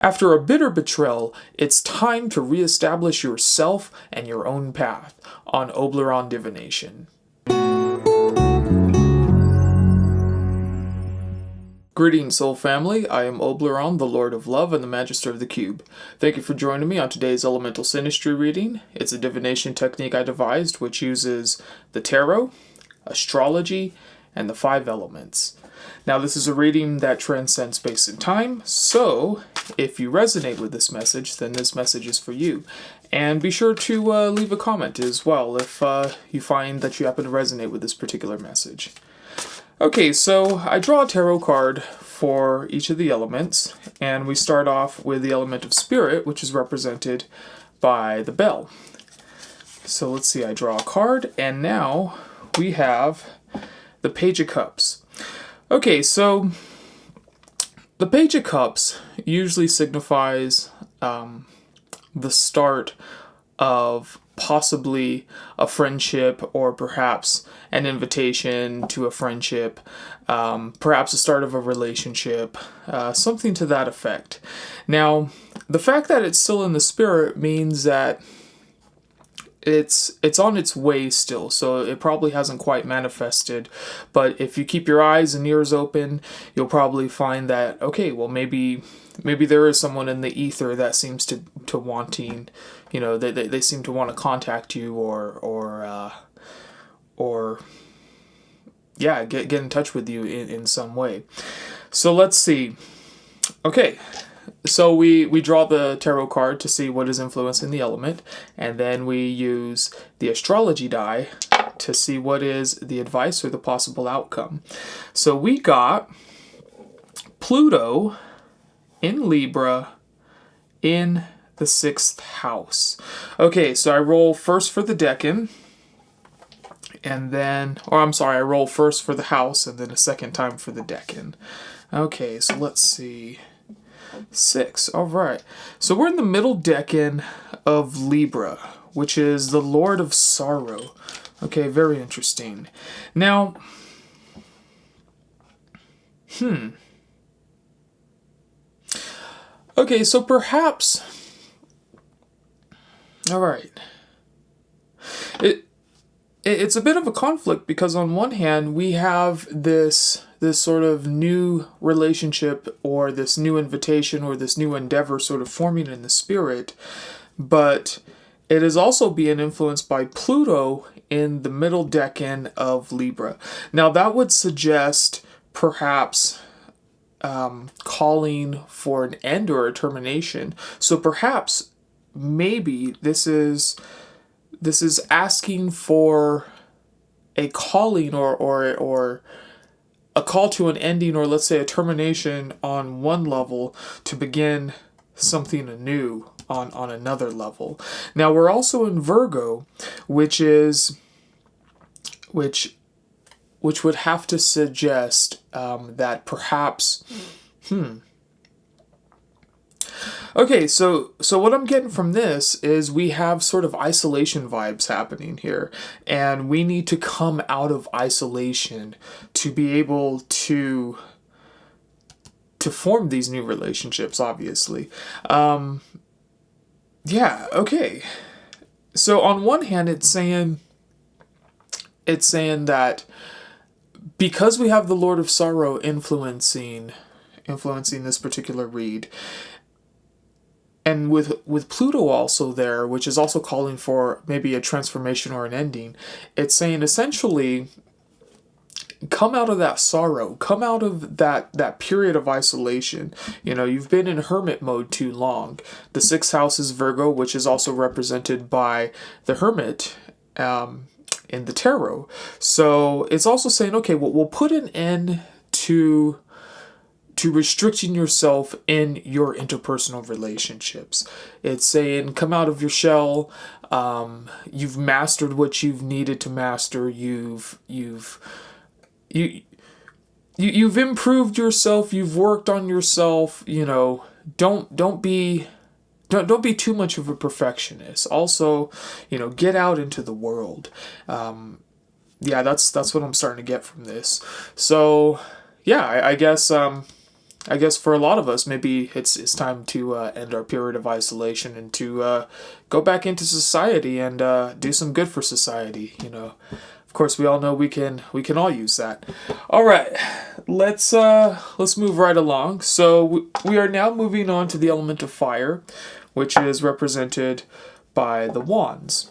After a bitter betrayal, it's time to reestablish yourself and your own path on Oblyron Divination. Greetings, Soul Family. I am Oblyron, the Lord of Love and the Magister of the Cube. Thank you for joining me on today's Elemental Synastry reading. It's a divination technique I devised which uses the Tarot, Astrology, and the 5 elements. Now, this is a reading that transcends space and time, so if you resonate with this message, then this message is for you. And be sure to leave a comment as well if you find that you happen to resonate with this particular message. Okay, so I draw a tarot card for each of the elements, and we start off with the element of spirit, which is represented by the bell. So let's see, I draw a card, and now we have the Page of Cups. Okay, so the Page of Cups usually signifies the start of possibly a friendship, or perhaps an invitation to a friendship, perhaps the start of a relationship, something to that effect. Now, the fact that it's still in the spirit means that it's on its way still, so it probably hasn't quite manifested. But if you keep your eyes and ears open, you'll probably find that, okay, well, maybe there is someone in the ether that seems to wanting, they seem to want to contact you or get in touch with you in some way. So let's see. Okay, so we draw the tarot card to see what is influencing the element, and then we use the astrology die to see what is the advice or the possible outcome. So we got Pluto in Libra in the 6th house. Okay, so I roll first for the decan, and then, I roll first for the house and then a second time for the decan. Okay, so let's see. 6, alright. So we're in the middle decan of Libra, which is the Lord of Sorrow. Okay, very interesting. Now, okay, so perhaps, alright. It's a bit of a conflict because on one hand we have this sort of new relationship or this new invitation or this new endeavor sort of forming in the spirit, but it is also being influenced by Pluto in the middle decan of Libra. Now that would suggest perhaps calling for an end or a termination. So perhaps maybe this is asking for a calling or a call to an ending, or let's say a termination on one level to begin something anew on another level. Now we're also in Virgo, which would have to suggest that perhaps Okay, so what I'm getting from this is we have sort of isolation vibes happening here, and we need to come out of isolation to be able to form these new relationships, obviously. Yeah, okay. So on one hand, it's saying that because we have the Lord of Sorrow influencing this particular read, and with Pluto also there, which is also calling for maybe a transformation or an ending, it's saying essentially, come out of that sorrow, come out of that period of isolation. You've been in hermit mode too long. The 6th house is Virgo, which is also represented by the hermit in the tarot. So it's also saying, okay, well, we'll put an end to restricting yourself in your interpersonal relationships. It's saying, come out of your shell. You've mastered what you've needed to master. You've improved yourself. You've worked on yourself. Don't be too much of a perfectionist. Also, get out into the world. Yeah, that's what I'm starting to get from this. So, yeah, I guess I guess for a lot of us, maybe it's time to end our period of isolation and to go back into society and do some good for society. Of course, we all know we can all use that. All right, let's move right along. So we are now moving on to the element of fire, which is represented by the wands.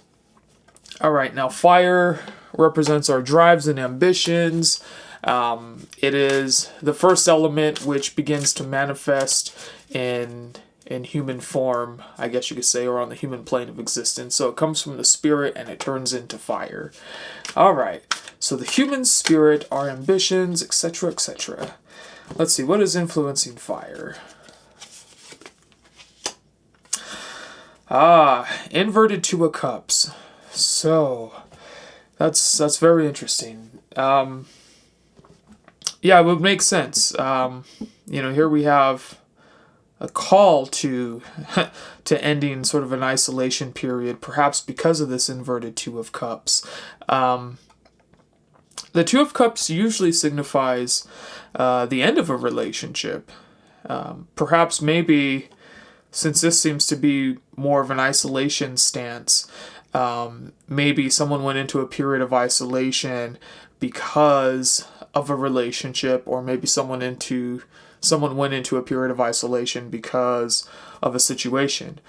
All right, now fire represents our drives and ambitions. It is the first element which begins to manifest in human form, I guess you could say, or on the human plane of existence. So it comes from the spirit and it turns into fire. All right, so the human spirit, our ambitions, etc., etc. Let's see, what is influencing fire? Inverted Two of Cups. So that's very interesting. Yeah, it would make sense. Here we have a call to to ending sort of an isolation period, perhaps because of this inverted Two of Cups. The Two of Cups usually signifies the end of a relationship. Perhaps maybe, since this seems to be more of an isolation stance, maybe someone went into a period of isolation because of a relationship, or maybe someone went into a period of isolation because of a situation.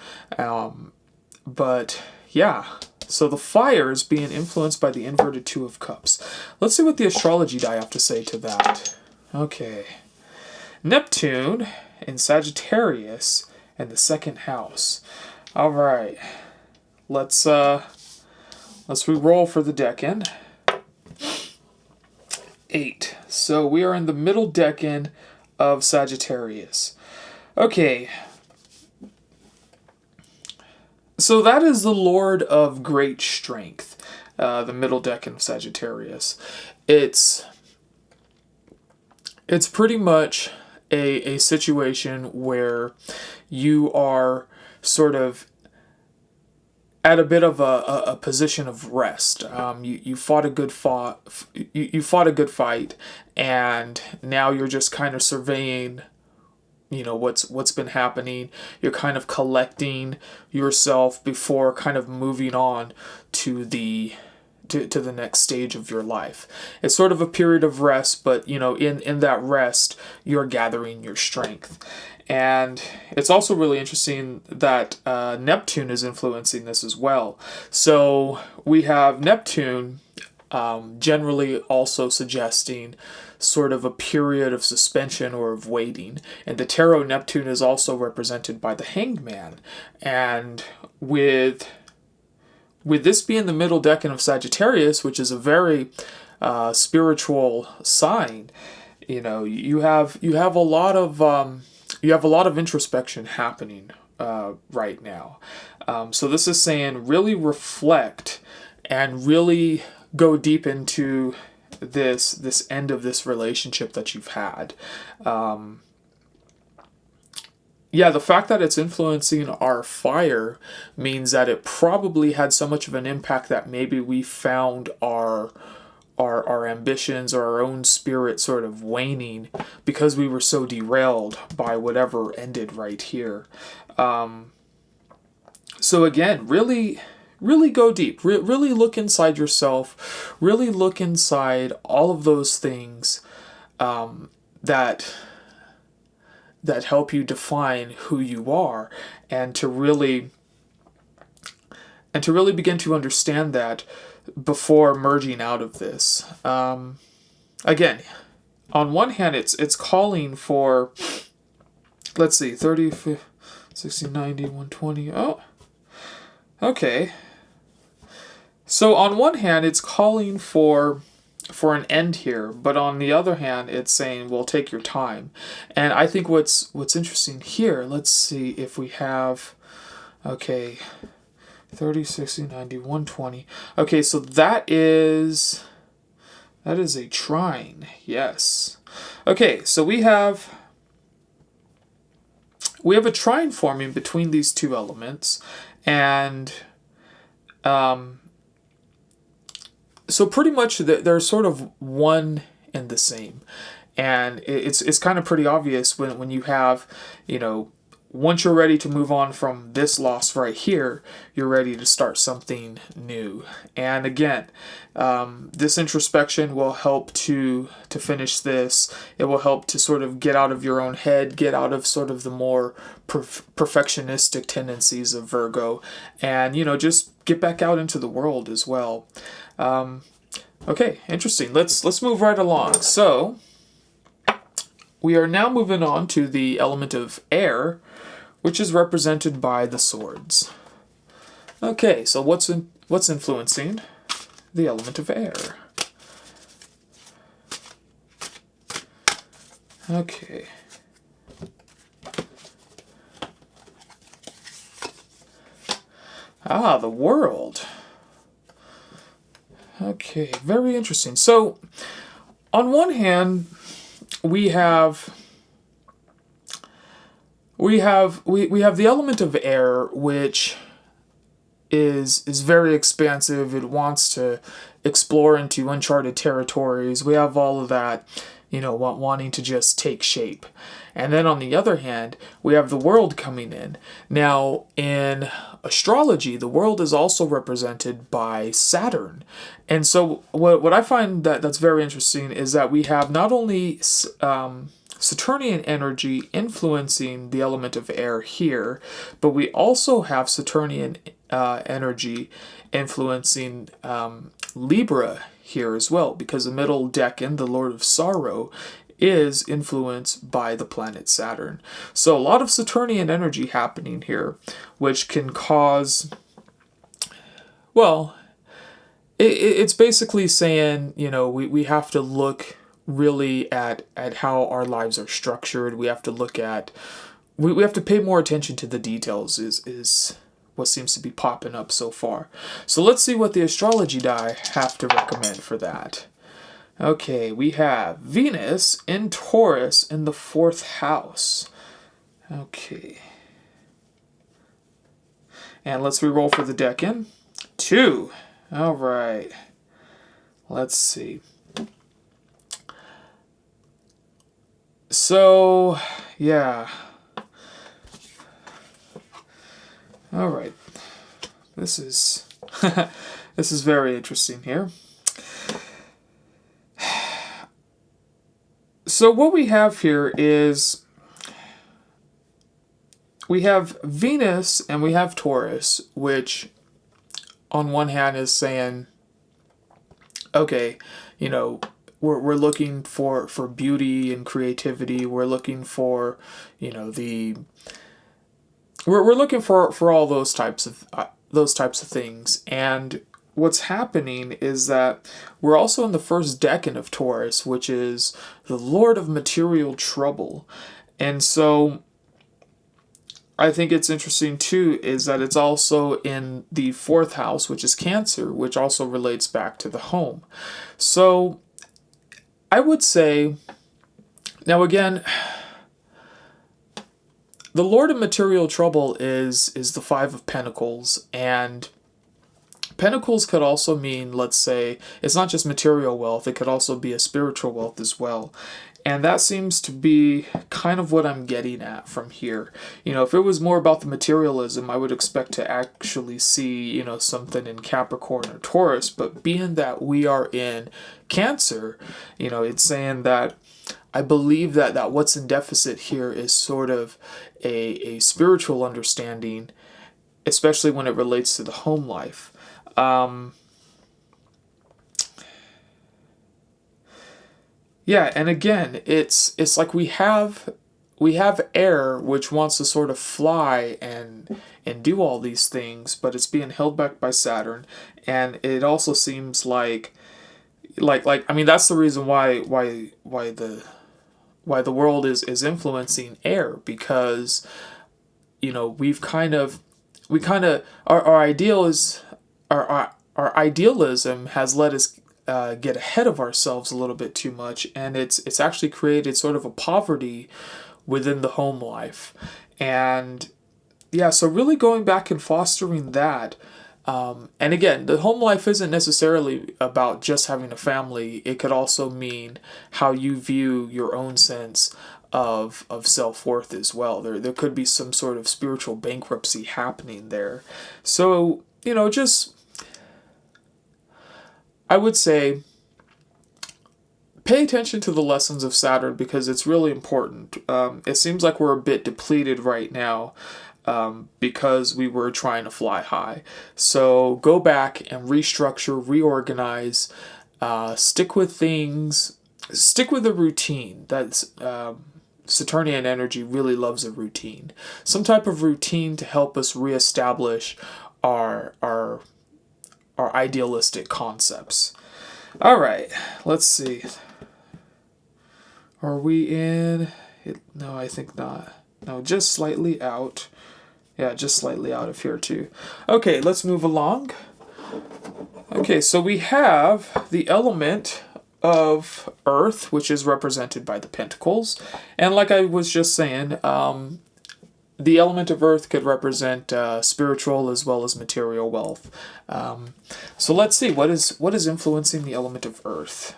But yeah, so the fire is being influenced by the inverted Two of Cups. Let's see what the astrology die have to say to that. Okay, Neptune in Sagittarius in the second house. All right, let's re-roll for the decan. 8. So we are in the middle decan of Sagittarius. Okay. So that is the Lord of Great Strength, the middle decan of Sagittarius. It's pretty much a situation where you are sort of at a bit of a position of rest. You fought a good fight, and now you're just kind of surveying, what's been happening. You're kind of collecting yourself before kind of moving on to the next stage of your life. It's sort of a period of rest, but in that rest, you're gathering your strength. And it's also really interesting that Neptune is influencing this as well. So we have Neptune generally also suggesting sort of a period of suspension or of waiting. And the tarot, Neptune is also represented by the Hanged Man. And with this being the middle decan of Sagittarius, which is a very spiritual sign, you have a lot of introspection happening right now. So this is saying really reflect and really go deep into this end of this relationship that you've had. The fact that it's influencing our fire means that it probably had so much of an impact that maybe we found our ambitions or our own spirit sort of waning because we were so derailed by whatever ended right here. So again, really go deep. Really look inside yourself. Really look inside all of those things that help you define who you are, and to really begin to understand that before merging out of this. Again, on one hand, it's calling for, let's see, 30, 50, 60, 90, 120. Oh, okay. So on one hand, it's calling for an end here, but on the other hand, it's saying, well, take your time. And I think what's interesting here, let's see if we have, okay, 30, 60, 90, 120. Okay, so that is a trine, yes. Okay, so we have a trine forming between these two elements, and so pretty much they're sort of one and the same. And it's kind of pretty obvious when you have, you know, once you're ready to move on from this loss right here, you're ready to start something new. And again, this introspection will help to finish this. It will help to sort of get out of your own head, get out of sort of the more perfectionistic tendencies of Virgo, and, you know, just get back out into the world as well. Okay, interesting. Let's move right along. So we are now moving on to the element of air, which is represented by the swords. Okay, so what's influencing the element of air? Okay. Ah, the world. Okay, very interesting. So, on one hand, we have the element of air, which is very expansive. It wants to explore into uncharted territories. We have all of that, you know, wanting to just take shape. And then on the other hand, we have the world coming in. Now, in astrology, the world is also represented by Saturn. And so what I find that's very interesting is that we have not only Saturnian energy influencing the element of air here, but we also have Saturnian energy influencing Libra here as well, because the middle decan, the Lord of Sorrow, is influenced by the planet Saturn. So a lot of Saturnian energy happening here, which can cause, well, it's basically saying, you know, we have to look really at how our lives are structured. We have to look at, we have to pay more attention to the details is what seems to be popping up so far. So let's see what the astrology die have to recommend for that. Okay, we have Venus in Taurus in the 4th house. Okay. And let's re-roll for the decan. 2. All right. Let's see. So, yeah. All right. This is this is very interesting here. So what we have here is we have Venus and we have Taurus, which on one hand is saying, okay, you know, we're looking for beauty and creativity. We're looking for, you know, we're looking for all those types of things. And what's happening is that we're also in the first decan of Taurus, which is the Lord of Material Trouble. And so I think it's interesting too is that it's also in the 4th house, which is Cancer, which also relates back to the home. So I would say, now again, the Lord of Material Trouble is the 5 of Pentacles, and Pentacles could also mean, let's say, it's not just material wealth, it could also be a spiritual wealth as well. And that seems to be kind of what I'm getting at from here. You know, if it was more about the materialism, I would expect to actually see, you know, something in Capricorn or Taurus. But being that we are in Cancer, you know, it's saying that I believe that what's in deficit here is sort of a spiritual understanding, especially when it relates to the home life. Yeah, and again, it's like we have air which wants to sort of fly and do all these things, but it's being held back by Saturn, and it also seems like I mean that's the reason why the world is influencing air, because you know our idealism has let us get ahead of ourselves a little bit too much, and it's actually created sort of a poverty within the home life. And yeah, so really going back and fostering that, And again, the home life isn't necessarily about just having a family. It could also mean how you view your own sense of self-worth as well. There could be some sort of spiritual bankruptcy happening there. So, just I would say pay attention to the lessons of Saturn because it's really important. It seems like we're a bit depleted right now because we were trying to fly high. So go back and restructure, reorganize, stick with things, stick with a routine. That's Saturnian energy really loves a routine. Some type of routine to help us reestablish our idealistic concepts. All right, let's see. Are we in? No, I think not. No, just slightly out. Yeah, just slightly out of here too. Okay, let's move along. Okay, so we have the element of Earth, which is represented by the Pentacles. And like I was just saying, the element of Earth could represent spiritual as well as material wealth. So let's see, what is influencing the element of Earth?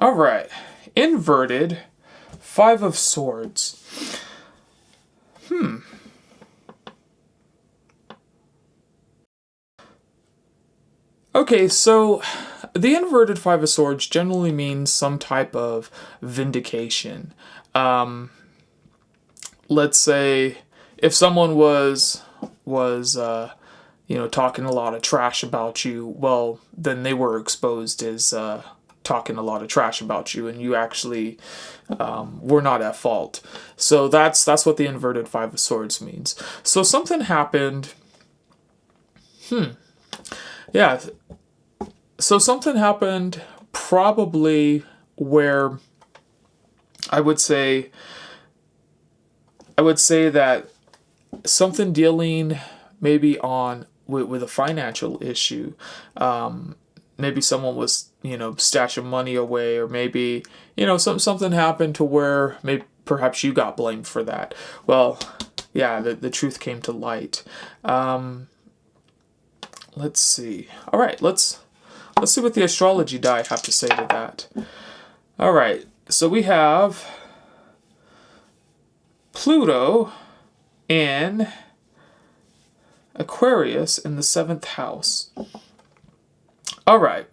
All right, inverted, Five of Swords. Okay, so the inverted Five of Swords generally means some type of vindication. Let's say if someone was talking a lot of trash about you, well, then they were exposed as talking a lot of trash about you, and you actually were not at fault. So that's what the inverted Five of Swords means. So something happened. Yeah. So something happened probably where I would say that something dealing maybe on with a financial issue. Maybe someone was, stashing money away, or maybe, something happened to where maybe perhaps you got blamed for that. Well, yeah, the truth came to light. Let's see. All right, let's see what the astrology die have to say to that. All right, so we have Pluto in Aquarius in the 7th house. All right.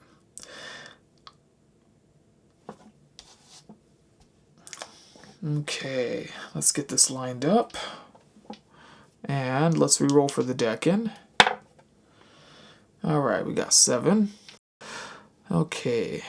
Okay, let's get this lined up. And let's re-roll for the decan. All right, we got 7. Okay.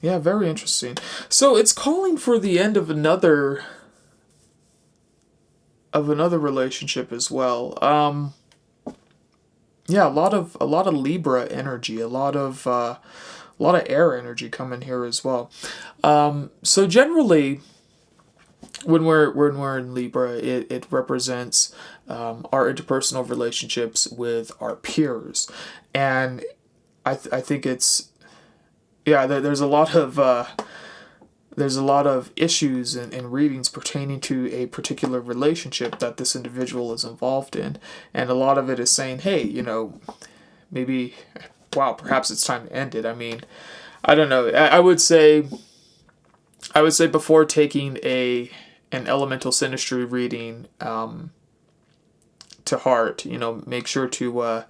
Yeah, very interesting. So it's calling for the end of another relationship as well. Yeah, a lot of Libra energy, a lot of air energy coming here as well. So generally, when we're in Libra, it represents our interpersonal relationships with our peers, and I think it's there's a lot of issues and readings pertaining to a particular relationship that this individual is involved in, and a lot of it is saying, hey, maybe, wow, perhaps it's time to end it. I mean, I don't know. I would say before taking an elemental synastry reading to heart, make sure to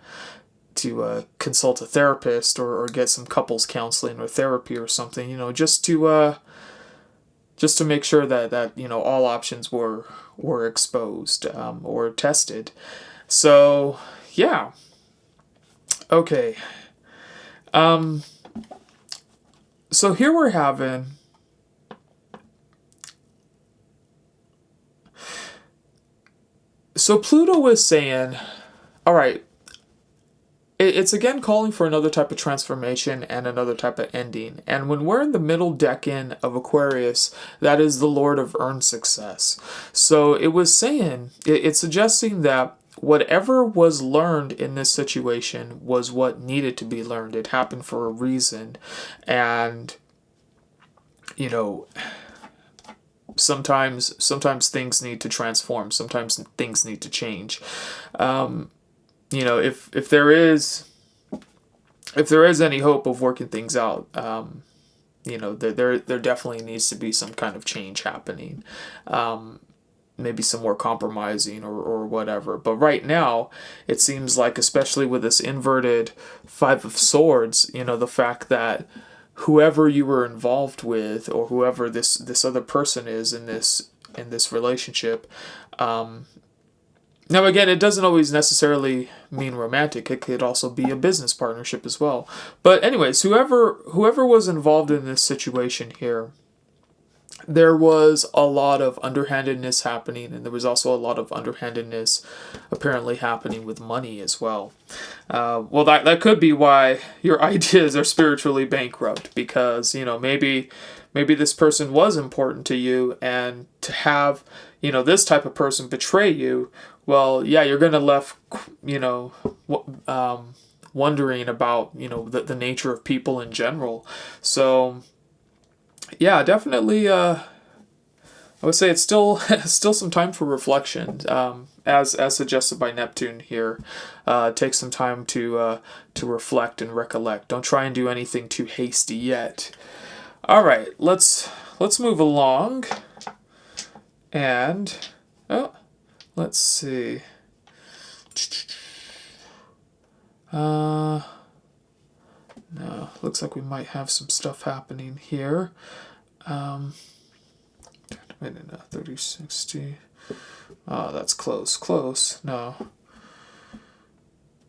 consult a therapist or get some couples counseling or therapy or something, just to make sure that all options were exposed or tested. So yeah. Okay. So here we're having Pluto is saying, all right, it's again calling for another type of transformation and another type of ending. And when we're in the middle decan of Aquarius, that is the Lord of earned success. So it was saying, it's suggesting that whatever was learned in this situation was what needed to be learned. It happened for a reason. And, you know, sometimes things need to transform. Sometimes things need to change. You know, if there is any hope of working things out, you know, there definitely needs to be some kind of change happening. Maybe some more compromising or whatever. But right now, it seems like, especially with this inverted Five of Swords, you know, the fact that whoever you were involved with, or whoever this other person is in this relationship, now again, it doesn't always necessarily mean romantic. It could also be a business partnership as well. But anyways, whoever was involved in this situation here, there was a lot of underhandedness happening, and there was also a lot of underhandedness apparently happening with money as well. Well, that could be why your ideas are spiritually bankrupt, because, you know, maybe this person was important to you, and to have, you know, this type of person betray you, well, yeah, you're gonna left, you know, wondering about, you know, the nature of people in general. So yeah, definitely. I would say it's still some time for reflection, as suggested by Neptune here. Take some time to reflect and recollect. Don't try and do anything too hasty yet. All right, let's move along. And let's see. No, looks like we might have some stuff happening here. 3060. Oh, that's close. No.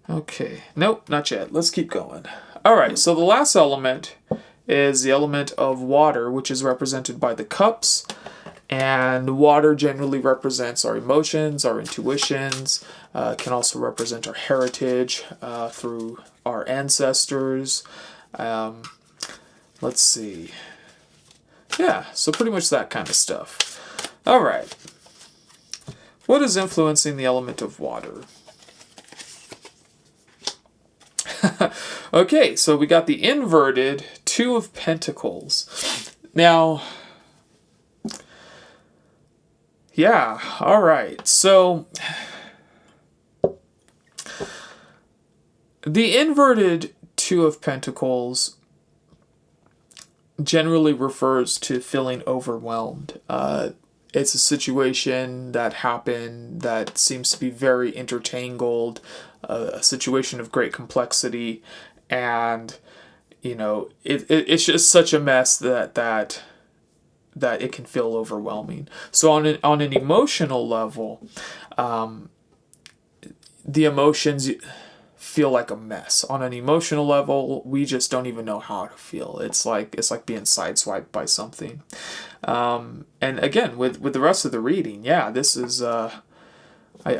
Okay. Nope, not yet. Let's keep going. All right, so the last element is the element of water, which is represented by the cups. And water generally represents our emotions, our intuitions, can also represent our heritage through our ancestors. Let's see. Yeah, so pretty much that kind of stuff. All right. What is influencing the element of water? Okay, so we got the inverted Two of Pentacles. Now, yeah, all right. So the inverted Two of Pentacles generally refers to feeling overwhelmed. It's a situation that happened that seems to be very intertangled, a situation of great complexity, and, you know, it's just such a mess that it can feel overwhelming. So on an emotional level, the emotions feel like a mess. On an emotional level, we just don't even know how to feel. It's like being sideswiped by something. And again, with the rest of the reading, yeah, this is I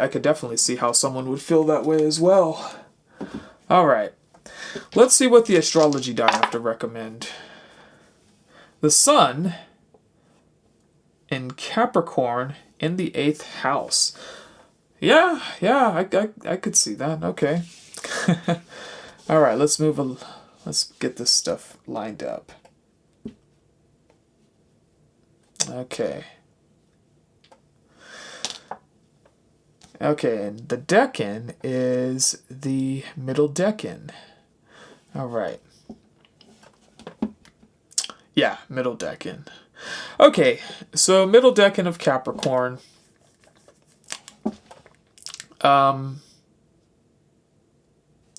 could definitely see how someone would feel that way as well. All right, let's see what the astrology die have to recommend. The Sun in Capricorn in the 8th house. Yeah, I could see that. Okay. All right, let's get this stuff lined up. Okay. Okay, and the decan is the middle decan. All right. Yeah, middle decan. Okay, so middle decan of Capricorn.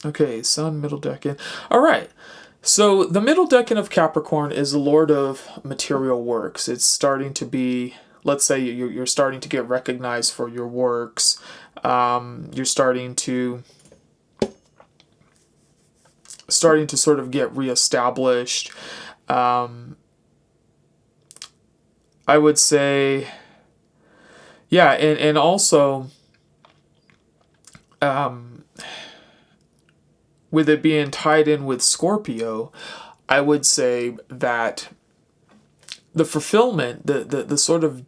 Okay, Sun, middle decan. All right. So the middle decan of Capricorn is the Lord of material works. It's starting to be, let's say you're starting to get recognized for your works. You're starting to sort of get reestablished. I would say, yeah, and also, with it being tied in with Scorpio, I would say that the fulfillment, the sort of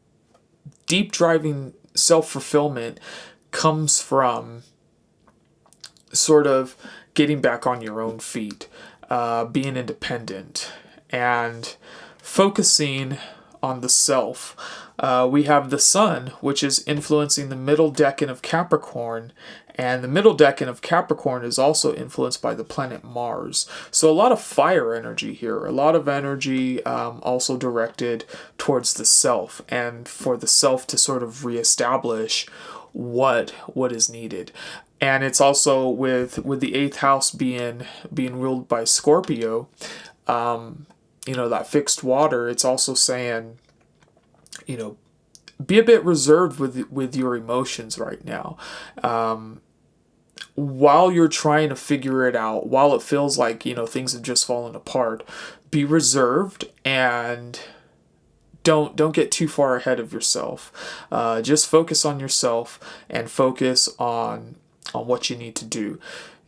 deep driving self-fulfillment comes from sort of getting back on your own feet, being independent, and focusing on the self. We have the sun, which is influencing the middle decan of Capricorn, and the middle decan of Capricorn is also influenced by the planet Mars. So a lot of fire energy here, a lot of energy also directed towards the self, and for the self to sort of reestablish what is needed. And it's also with the eighth house being ruled by Scorpio, that fixed water. It's also saying, be a bit reserved with your emotions right now. While you're trying to figure it out, while it feels like, things have just fallen apart, be reserved and don't get too far ahead of yourself. Just focus on yourself and focus on what you need to do.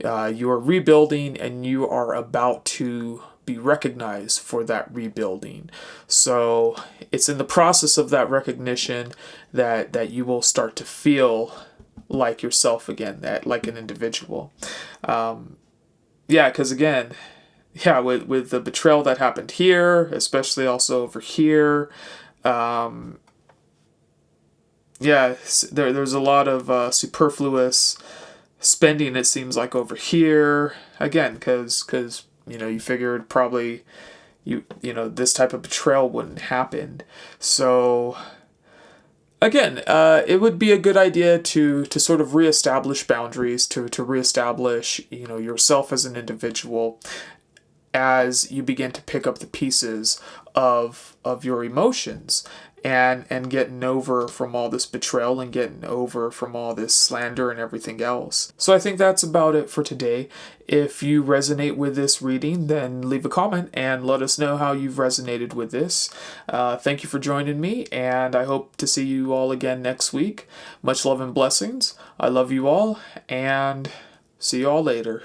You are rebuilding, and you are about to be recognized for that rebuilding. So it's in the process of that recognition that you will start to feel like yourself again, that like an individual. Because again, with the betrayal that happened here, especially also over here, there's a lot of superfluous spending, it seems like, over here, again, because you figured probably this type of betrayal wouldn't happen. So again, it would be a good idea to sort of reestablish boundaries, to reestablish yourself as an individual, as you begin to pick up the pieces of your emotions, and getting over from all this betrayal, and getting over from all this slander and everything else. So I think that's about it for today. If you resonate with this reading, then leave a comment and let us know how you've resonated with this. Thank you for joining me, and I hope to see you all again next week. Much love and blessings. I love you all, and see you all later.